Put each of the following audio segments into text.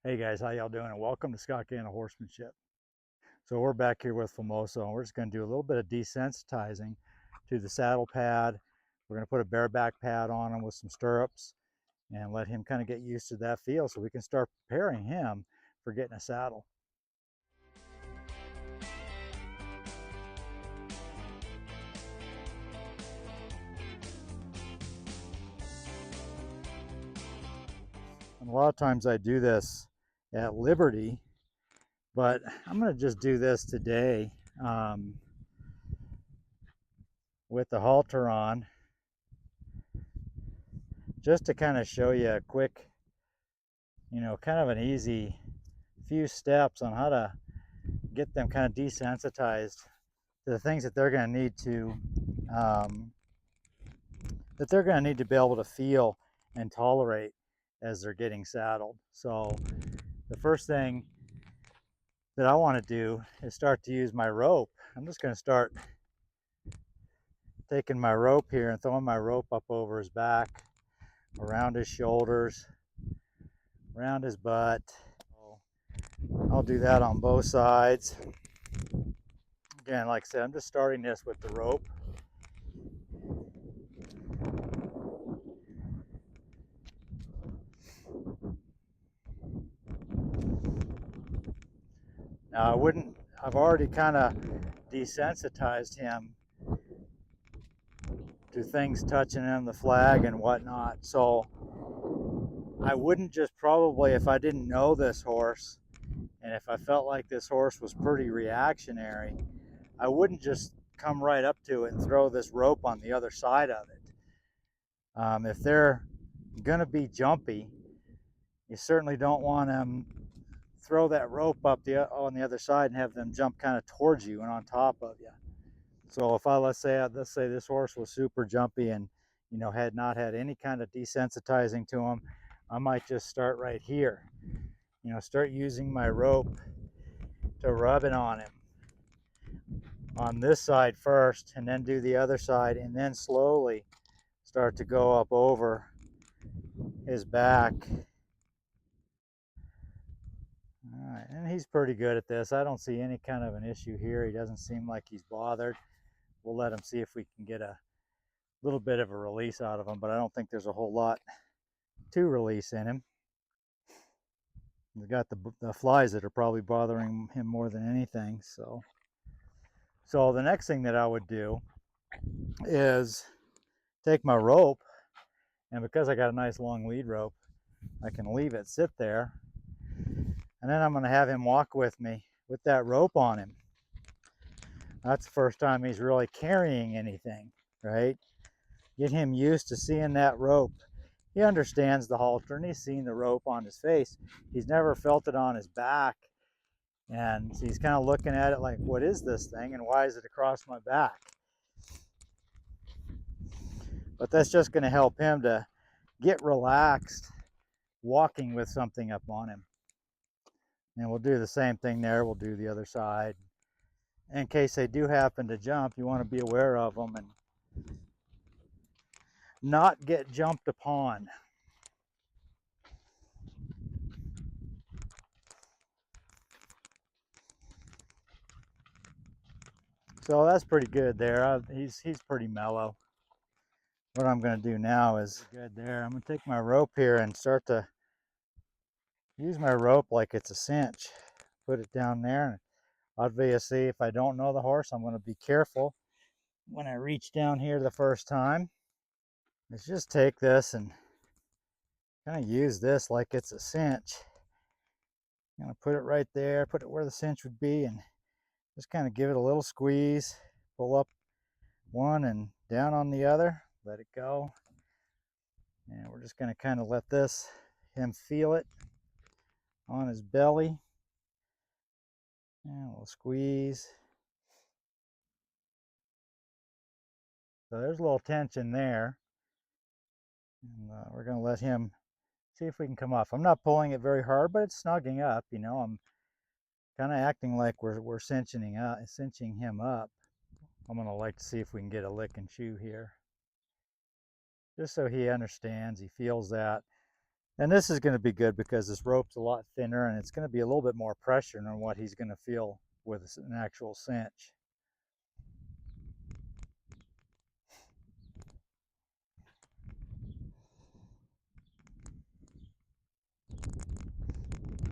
Hey guys, how y'all doing? And welcome to Scott Canna Horsemanship. So we're back here with Famoso, and we're just going to do a little bit of desensitizing to the saddle pad. We're going to put a bareback pad on him with some stirrups and let him kind of get used to that feel so we can start preparing him for getting a saddle. And a lot of times I do this at Liberty, but I'm going to just do this today with the halter on, just to kind of show you a quick, kind of an easy few steps on how to get them kind of desensitized to the things that they're going to need to um, be able to feel and tolerate as they're getting saddled. So the first thing that I want to do is start to use my rope. I'm just going to start taking my rope here and throwing my rope up over his back, around his shoulders, around his butt. I'll do that on both sides. Again, like I said, I'm just starting this with the rope. Now I've already kind of desensitized him to things touching him, the flag and whatnot. So I wouldn't just probably, if I didn't know this horse, and if I felt like this horse was pretty reactionary, I wouldn't just come right up to it and throw this rope on the other side of it. If they're going to be jumpy, you certainly don't want them throw that rope up on the other side and have them jump kind of towards you and on top of you. So if let's say this horse was super jumpy and had not had any kind of desensitizing to him, I might just start right here. Start using my rope to rub it on him on this side first, and then do the other side, and then slowly start to go up over his back. All right, and he's pretty good at this. I don't see any kind of an issue here. He doesn't seem like he's bothered. We'll let him see if we can get a little bit of a release out of him, but I don't think there's a whole lot to release in him. He's got the flies that are probably bothering him more than anything. So the next thing that I would do is take my rope, and because I got a nice long lead rope, I can leave it sit there, and then I'm going to have him walk with me with that rope on him. That's the first time he's really carrying anything, right? Get him used to seeing that rope. He understands the halter and he's seen the rope on his face. He's never felt it on his back. And so he's kind of looking at it like, what is this thing and why is it across my back? But that's just going to help him to get relaxed walking with something up on him. And we'll do the same thing there. We'll do the other side. In case they do happen to jump, you want to be aware of them and not get jumped upon. So that's pretty good there. He's pretty mellow. What I'm going to do now is good there. I'm going to take my rope here and start to use my rope like it's a cinch. Put it down there. And obviously, if I don't know the horse, I'm going to be careful when I reach down here the first time. Let's just take this and kind of use this like it's a cinch. I'm going to put it right there, put it where the cinch would be, and just kind of give it a little squeeze. Pull up one and down on the other. Let it go. And we're just going to kind of let him feel it on his belly. And we'll squeeze. So there's a little tension there. And we're going to let him see if we can come off. I'm not pulling it very hard, but it's snugging up. I'm kind of acting like we're cinching him up. I'm going to like to see if we can get a lick and chew here. Just so he understands, he feels that. And this is going to be good because this rope's a lot thinner and it's going to be a little bit more pressure than what he's going to feel with an actual cinch.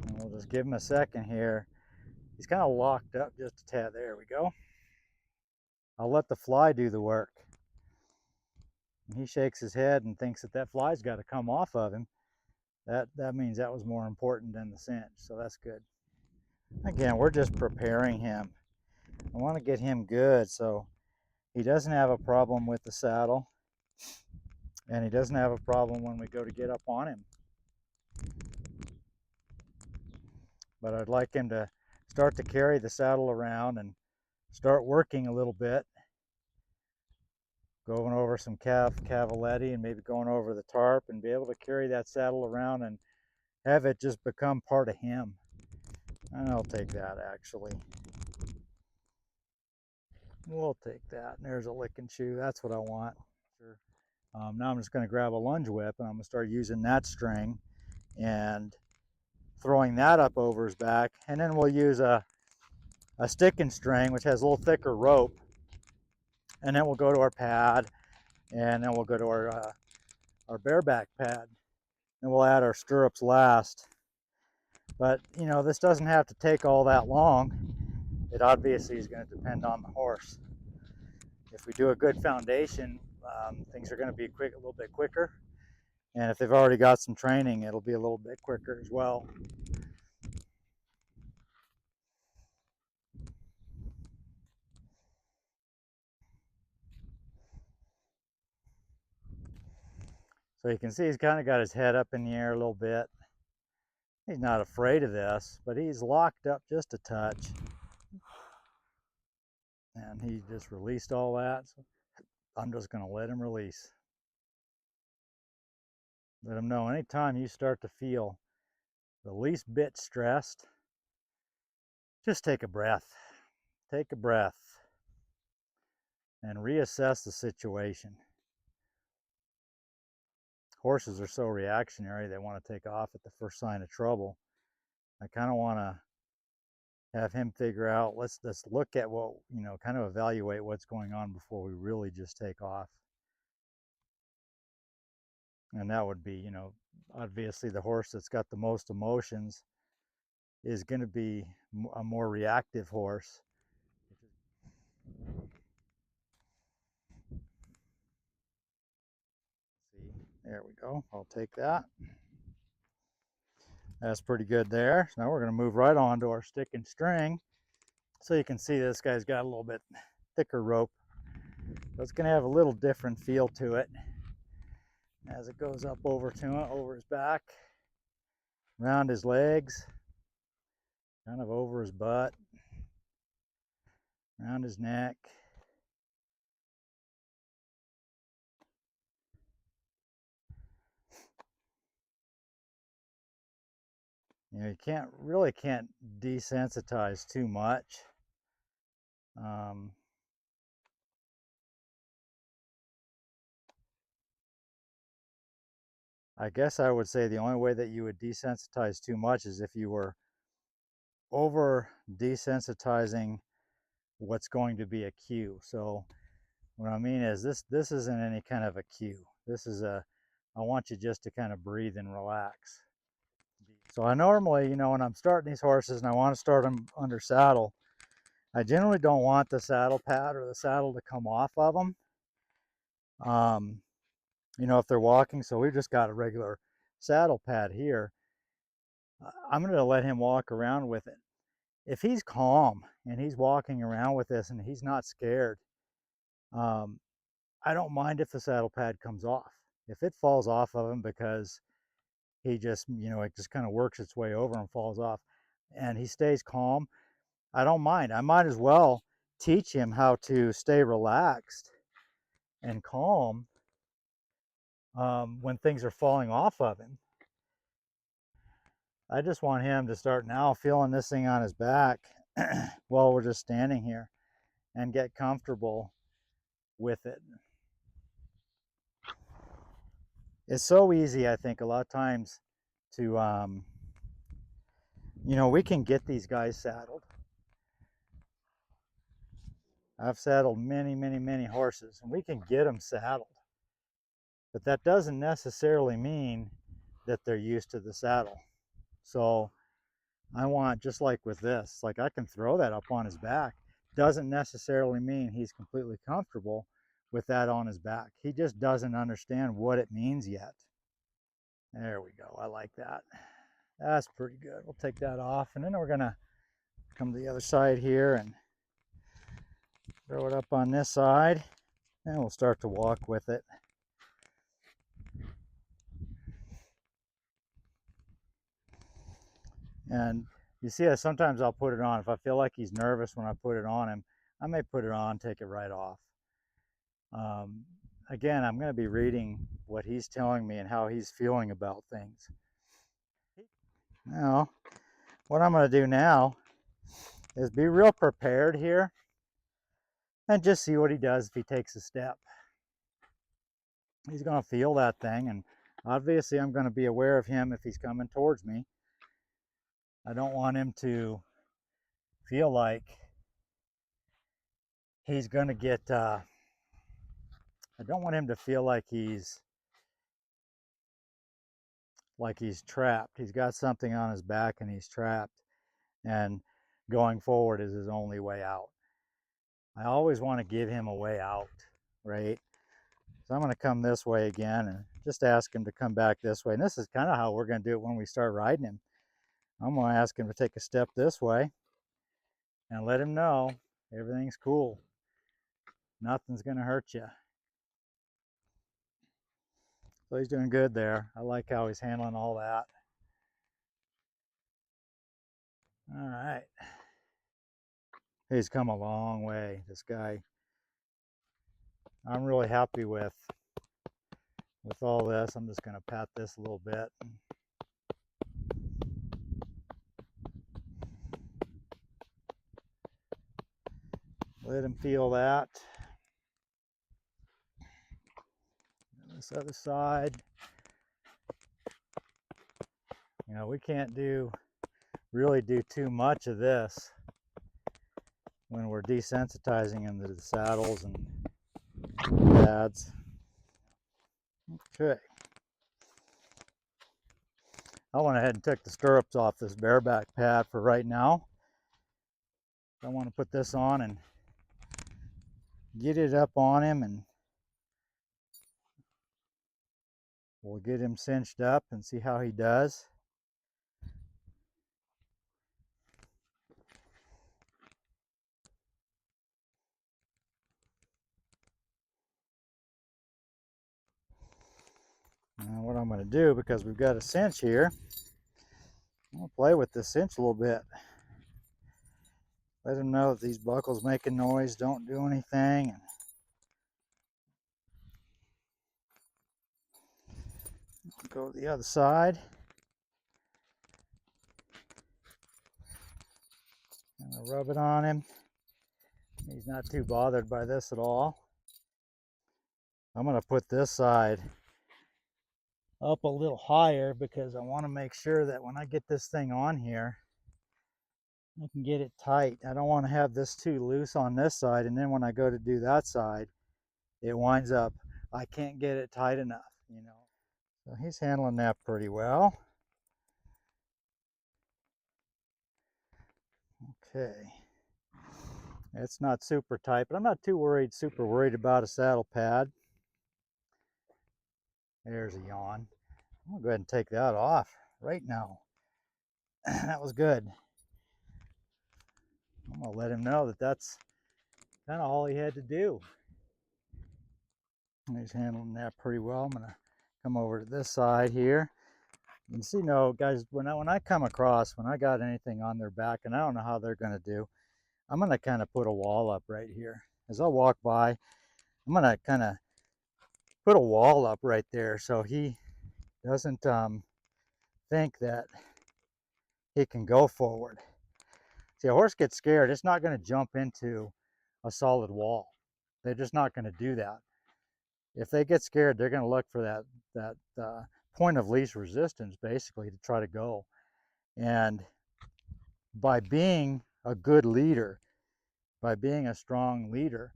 And we'll just give him a second here. He's kind of locked up just a tad. There we go. I'll let the fly do the work. And he shakes his head and thinks that that fly's got to come off of him. That means that was more important than the cinch, so that's good. Again, we're just preparing him. I want to get him good so he doesn't have a problem with the saddle, and he doesn't have a problem when we go to get up on him. But I'd like him to start to carry the saddle around and start working a little bit, going over some cavaletti and maybe going over the tarp, and be able to carry that saddle around and have it just become part of him. And I'll take that, actually. We'll take that. And there's a lick and chew. That's what I want. Sure. Now I'm just going to grab a lunge whip and I'm going to start using that string and throwing that up over his back. And then we'll use a sticking string, which has a little thicker rope. And then we'll go to our pad, and then we'll go to our bareback pad. And we'll add our stirrups last. But, you know, this doesn't have to take all that long. It obviously is going to depend on the horse. If we do a good foundation, things are going to be a little bit quicker. And if they've already got some training, it'll be a little bit quicker as well. So you can see he's kind of got his head up in the air a little bit. He's not afraid of this, but he's locked up just a touch. And he just released all that. So I'm just going to let him release. Let him know anytime you start to feel the least bit stressed, just take a breath. Take a breath and reassess the situation. Horses are so reactionary, they want to take off at the first sign of trouble. I kind of want to have him figure out, let's look at what, you know, kind of evaluate what's going on before we really just take off. And that would be, you know, obviously the horse that's got the most emotions is going to be a more reactive horse. See, there we go. I'll take that. That's pretty good there. So now we're going to move right on to our stick and string. So you can see this guy's got a little bit thicker rope. So it's going to have a little different feel to it as it goes up over to him, over his back, around his legs, kind of over his butt, around his neck. You know, you can't desensitize too much. I guess I would say the only way that you would desensitize too much is if you were over desensitizing what's going to be a cue. So what I mean is this isn't any kind of a cue. This is I want you just to kind of breathe and relax. So I normally, you know, when I'm starting these horses and I want to start them under saddle, I generally don't want the saddle pad or the saddle to come off of them. You know, if they're walking, so we've just got a regular saddle pad here. I'm going to let him walk around with it. If he's calm and he's walking around with this and he's not scared, I don't mind if the saddle pad comes off. If it falls off of him because he just, you know, it just kind of works its way over and falls off, and he stays calm, I don't mind. I might as well teach him how to stay relaxed and calm when things are falling off of him. I just want him to start now feeling this thing on his back while we're just standing here and get comfortable with it. It's so easy, I think, a lot of times to, you know, we can get these guys saddled. I've saddled many horses, and we can get them saddled. But that doesn't necessarily mean that they're used to the saddle. So I want, just like with this, like I can throw that up on his back. Doesn't necessarily mean he's completely comfortable with that on his back. He just doesn't understand what it means yet. There we go. I like that. That's pretty good. We'll take that off, and then we're gonna come to the other side here and throw it up on this side, and we'll start to walk with it. And you see, sometimes I'll put it on. If I feel like he's nervous when I put it on him, I may put it on, take it right off. Again, I'm going to be reading what he's telling me and how he's feeling about things. Now, what I'm going to do now is be real prepared here and just see what he does if he takes a step. He's going to feel that thing, and obviously I'm going to be aware of him if he's coming towards me. I don't want him to feel like he's going to get, I don't want him to feel like he's trapped. He's got something on his back and he's trapped, and going forward is his only way out. I always want to give him a way out, right? So I'm going to come this way again and just ask him to come back this way. And this is kind of how we're going to do it when we start riding him. I'm going to ask him to take a step this way and let him know everything's cool. Nothing's going to hurt you. So he's doing good there. I like how he's handling all that. All right. He's come a long way, this guy. I'm really happy with all this. I'm just going to pat this a little bit. Let him feel that. And this other side. You know, we can't really do too much of this when we're desensitizing him to the saddles and pads. Okay. I went ahead and took the stirrups off this bareback pad for right now. I want to put this on and get it up on him, and we'll get him cinched up and see how he does. Now what I'm going to do, because we've got a cinch here, I'm going to play with this cinch a little bit. Let him know that these buckles making noise don't do anything. And go to the other side. And I'll rub it on him. He's not too bothered by this at all. I'm going to put this side up a little higher because I want to make sure that when I get this thing on here, I can get it tight. I don't want to have this too loose on this side, and then when I go to do that side, it winds up, I can't get it tight enough, you know. So he's handling that pretty well. Okay. It's not super tight, but I'm not too super worried about a saddle pad. There's a yawn. I'm going to go ahead and take that off right now. That was good. I'm going to let him know that that's kind of all he had to do. He's handling that pretty well. I'm going to come over to this side here. You can see, no, guys, when I come across, when I got anything on their back, and I don't know how they're going to do, I'm going to kind of put a wall up right here. As I walk by, I'm going to kind of put a wall up right there so he doesn't think that he can go forward. See, a horse gets scared, it's not going to jump into a solid wall. They're just not going to do that. If they get scared, they're going to look for that point of least resistance, basically, to try to go. And by being a good leader, by being a strong leader,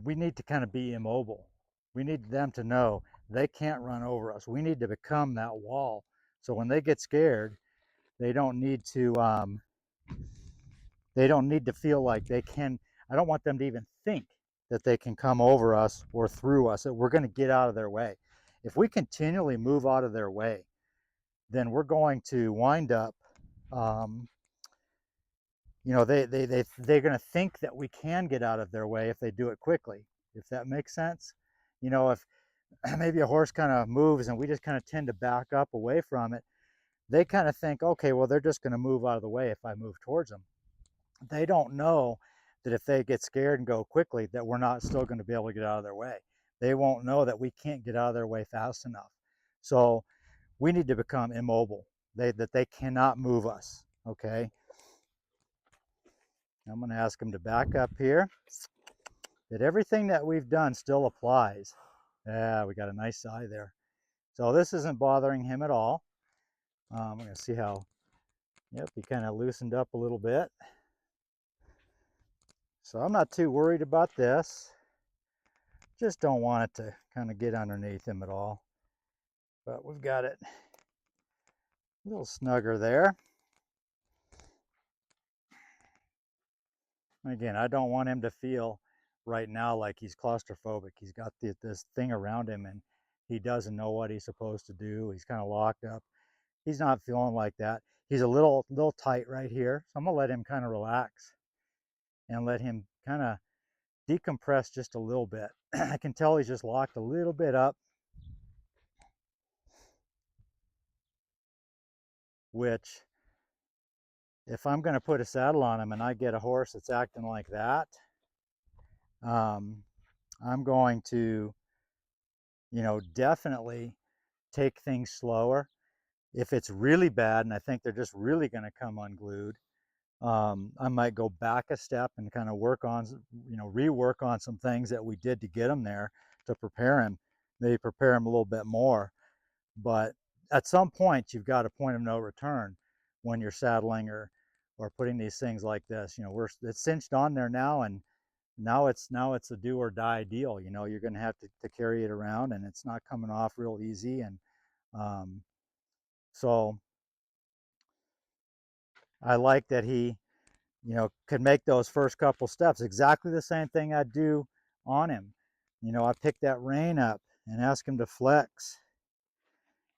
we need to kind of be immobile. We need them to know they can't run over us. We need to become that wall. So when they get scared, they don't need to feel like they can. I don't want them to even think that they can come over us or through us, that we're going to get out of their way. If we continually move out of their way, then we're going to wind up, they're going to think that we can get out of their way if they do it quickly, if that makes sense. If maybe a horse kind of moves and we just kind of tend to back up away from it, they kind of think, okay, well, they're just going to move out of the way if I move towards them. They don't know that if they get scared and go quickly, that we're not still going to be able to get out of their way. They won't know that we can't get out of their way fast enough. So we need to become immobile, that they cannot move us, okay? I'm going to ask them to back up here, that everything that we've done still applies. Yeah, we got a nice eye there. So this isn't bothering him at all. I'm going to see how, yep, he kind of loosened up a little bit. So I'm not too worried about this. Just don't want it to kind of get underneath him at all. But we've got it a little snugger there. Again, I don't want him to feel right now like he's claustrophobic. He's got this thing around him and he doesn't know what he's supposed to do. He's kind of locked up. He's not feeling like that. He's a little tight right here. So I'm gonna let him kind of relax and let him kind of decompress just a little bit. I can tell he's just locked a little bit up, which if I'm going to put a saddle on him and I get a horse that's acting like that, I'm going to, definitely take things slower. If it's really bad and I think they're just really going to come unglued, I might go back a step and kind of rework on some things that we did to get him there, to prepare him, maybe prepare him a little bit more. But at some point, you've got a point of no return when you're saddling or putting these things like this. It's cinched on there now, and now it's a do or die deal. You're going to have to carry it around, and it's not coming off real easy. And so I like that he, could make those first couple steps. Exactly the same thing I'd do on him. I pick that rein up and ask him to flex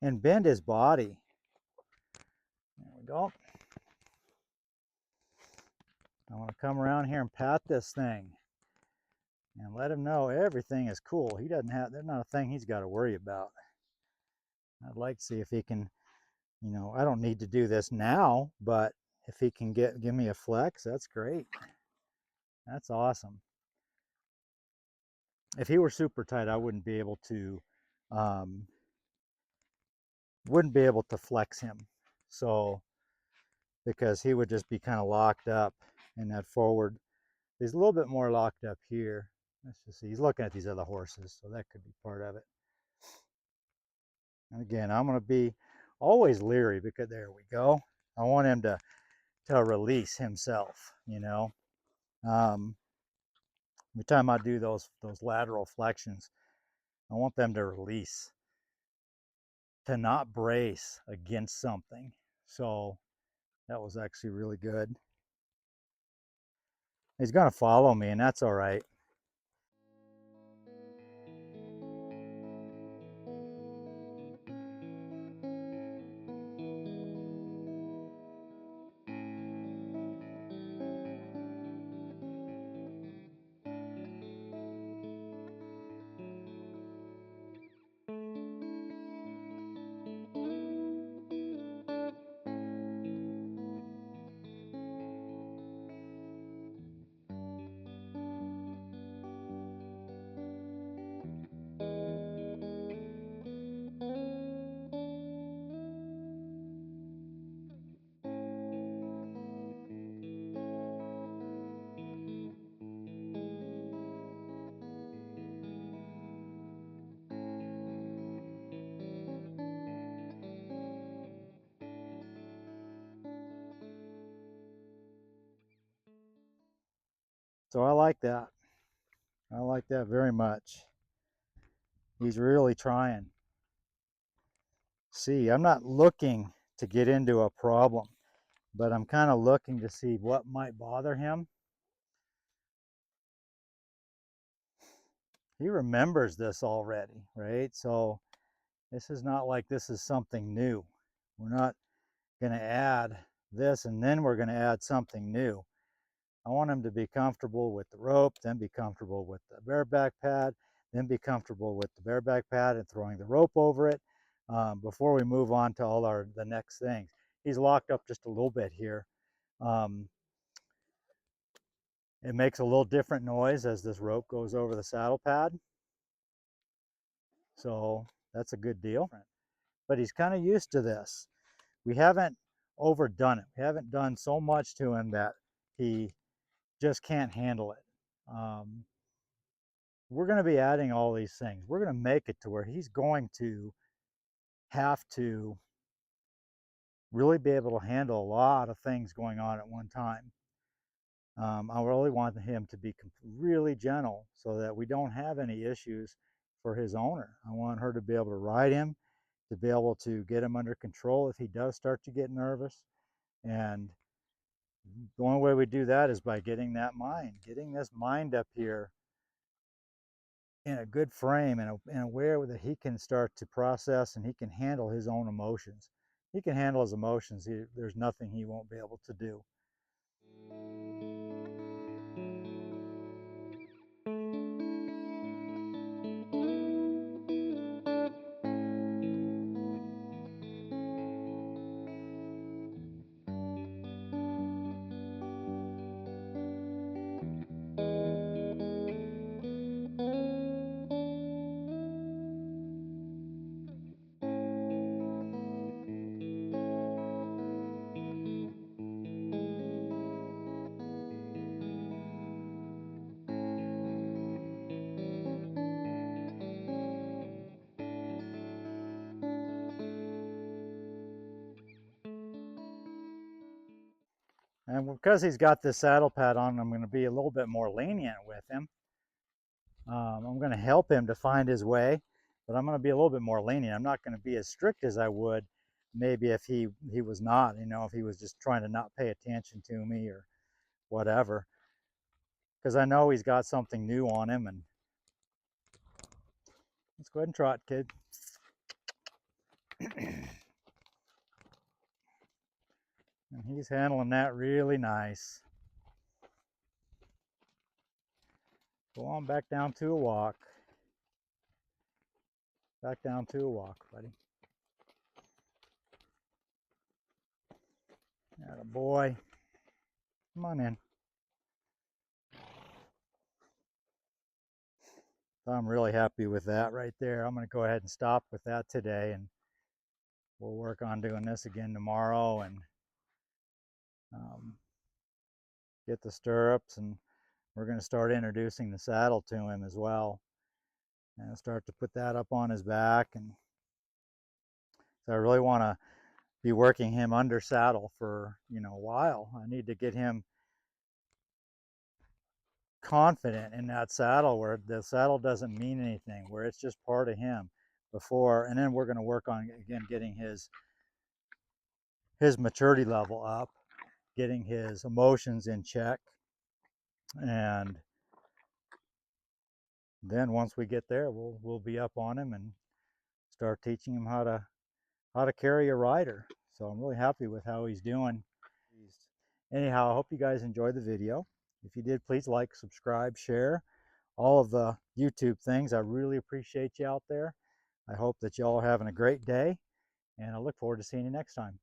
and bend his body. There we go. I want to come around here and pat this thing and let him know everything is cool. There's not a thing he's got to worry about. I'd like to see if he can, I don't need to do this now, but if he can give me a flex, that's great. That's awesome. If he were super tight, I wouldn't be able to flex him. So, because he would just be kind of locked up in that forward. He's a little bit more locked up here. Let's just see. He's looking at these other horses, so that could be part of it. And again, I'm going to be always leery because there we go. I want him to release himself, every time I do those lateral flexions, I want them to release, to not brace against something. So that was actually really good. He's going to follow me, and that's all right. So I like that. I like that very much. He's really trying. See, I'm not looking to get into a problem, but I'm kind of looking to see what might bother him. He remembers this already, right? So this is not like this is something new. We're not going to add this and then we're going to add something new. I want him to be comfortable with the rope, then be comfortable with the bareback pad, then be comfortable with the bareback pad and throwing the rope over it before we move on to all the next things. He's locked up just a little bit here. It makes a little different noise as this rope goes over the saddle pad. So that's a good deal. But he's kind of used to this. We haven't overdone it. We haven't done so much to him that he just can't handle it. We're going to be adding all these things. We're going to make it to where he's going to have to really be able to handle a lot of things going on at one time. I really want him to be really gentle so that we don't have any issues for his owner. I want her to be able to ride him, to be able to get him under control if he does start to get nervous. And the only way we do that is by getting this mind up here in a good frame and aware that he can start to process and he can handle his own emotions. He can handle his emotions. There's nothing he won't be able to do. And because he's got this saddle pad on, I'm going to be a little bit more lenient with him. I'm going to help him to find his way, but I'm going to be a little bit more lenient. I'm not going to be as strict as I would maybe if he was not, if he was just trying to not pay attention to me or whatever. Because I know he's got something new on him. And let's go ahead and trot, kid. And he's handling that really nice. Go on back down to a walk. Back down to a walk, buddy. Atta boy. Come on in. So I'm really happy with that right there. I'm going to go ahead and stop with that today, and we'll work on doing this again tomorrow and get the stirrups, and we're going to start introducing the saddle to him as well and start to put that up on his back. And so I really want to be working him under saddle for a while. I need to get him confident in that saddle where the saddle doesn't mean anything, where it's just part of him before. And then we're going to work on again getting his maturity level up, getting his emotions in check, and then once we get there, we'll be up on him and start teaching him how to carry a rider. So I'm really happy with how he's doing. Anyhow, I hope you guys enjoyed the video. If you did, please like, subscribe, share all of the YouTube things. I really appreciate you out there. I hope that y'all are having a great day, and I look forward to seeing you next time.